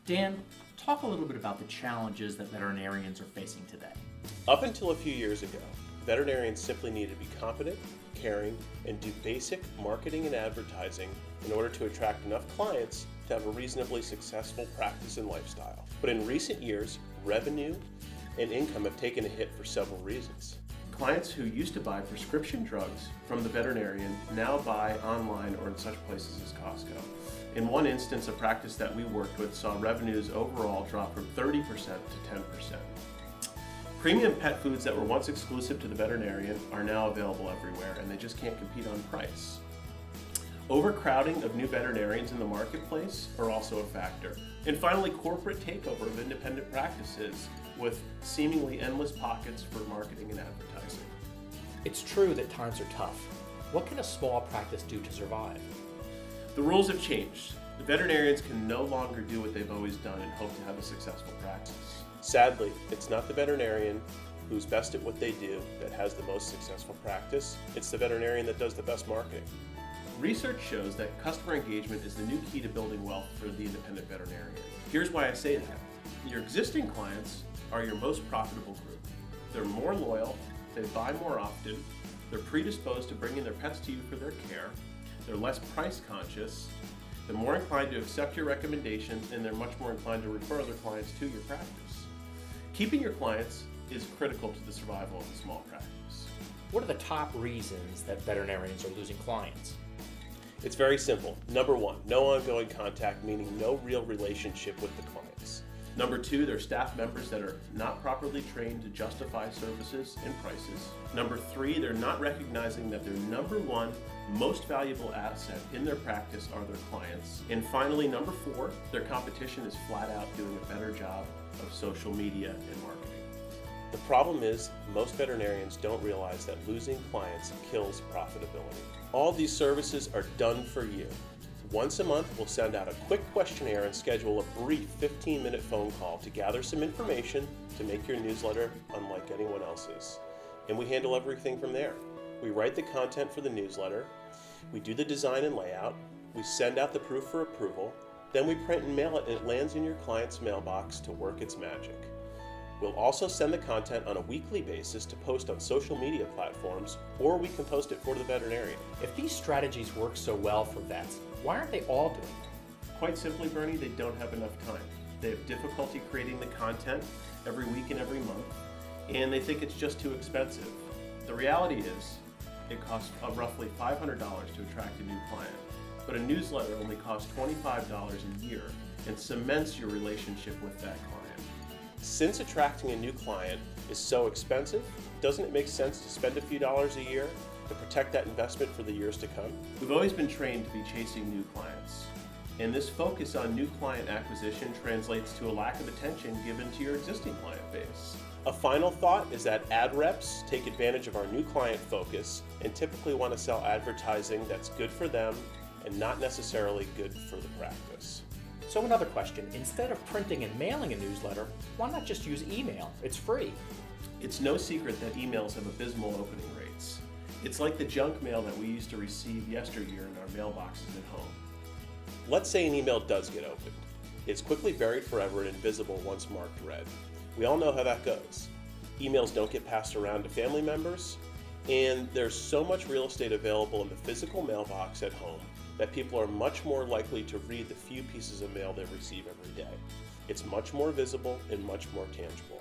Dan, talk a little bit about the challenges that veterinarians are facing today. Up until a few years ago, veterinarians simply needed to be competent, caring, and do basic marketing and advertising in order to attract enough clients to have a reasonably successful practice and lifestyle. But in recent years, revenue and income have taken a hit for several reasons. Clients who used to buy prescription drugs from the veterinarian now buy online or in such places as Costco. In one instance, a practice that we worked with saw revenues overall drop from 30% to 10%. Premium pet foods that were once exclusive to the veterinarian are now available everywhere, and they just can't compete on price. Overcrowding of new veterinarians in the marketplace are also a factor. And finally, corporate takeover of independent practices with seemingly endless pockets for marketing and advertising. It's true that times are tough. What can a small practice do to survive? The rules have changed. The veterinarians can no longer do what they've always done and hope to have a successful practice. Sadly, it's not the veterinarian who's best at what they do that has the most successful practice. It's the veterinarian that does the best marketing. Research shows that customer engagement is the new key to building wealth for the independent veterinarian. Here's why I say that. Your existing clients are your most profitable group. They're more loyal, they buy more often, they're predisposed to bringing their pets to you for their care, they're less price conscious, they're more inclined to accept your recommendations, and they're much more inclined to refer other clients to your practice. Keeping your clients is critical to the survival of a small practice. What are the top reasons that veterinarians are losing clients? It's very simple. Number one, no ongoing contact, meaning no real relationship with the clients. Number two, they're staff members that are not properly trained to justify services and prices. Number three, they're not recognizing that their number one most valuable asset in their practice are their clients. And finally, number four, their competition is flat out doing a better job of social media and marketing. The problem is, most veterinarians don't realize that losing clients kills profitability. All these services are done for you. Once a month, we'll send out a quick questionnaire and schedule a brief 15-minute phone call to gather some information to make your newsletter unlike anyone else's. And we handle everything from there. We write the content for the newsletter, we do the design and layout, we send out the proof for approval, then we print and mail it, and it lands in your client's mailbox to work its magic. We'll also send the content on a weekly basis to post on social media platforms, or we can post it for the veterinarian. If these strategies work so well for vets, why aren't they all doing it? Quite simply, Bernie, they don't have enough time. They have difficulty creating the content every week and every month, and they think it's just too expensive. The reality is, it costs roughly $500 to attract a new client, but a newsletter only costs $25 a year and cements your relationship with that client. Since attracting a new client is so expensive, doesn't it make sense to spend a few dollars a year to protect that investment for the years to come? We've always been trained to be chasing new clients, and this focus on new client acquisition translates to a lack of attention given to your existing client base. A final thought is that ad reps take advantage of our new client focus and typically want to sell advertising that's good for them and not necessarily good for the practice. So another question, instead of printing and mailing a newsletter, why not just use email? It's free. It's no secret that emails have abysmal opening rates. It's like the junk mail that we used to receive yesteryear in our mailboxes at home. Let's say an email does get opened. It's quickly buried forever and invisible once marked read. We all know how that goes. Emails don't get passed around to family members, and there's so much real estate available in the physical mailbox at home that people are much more likely to read the few pieces of mail they receive every day. It's much more visible and much more tangible.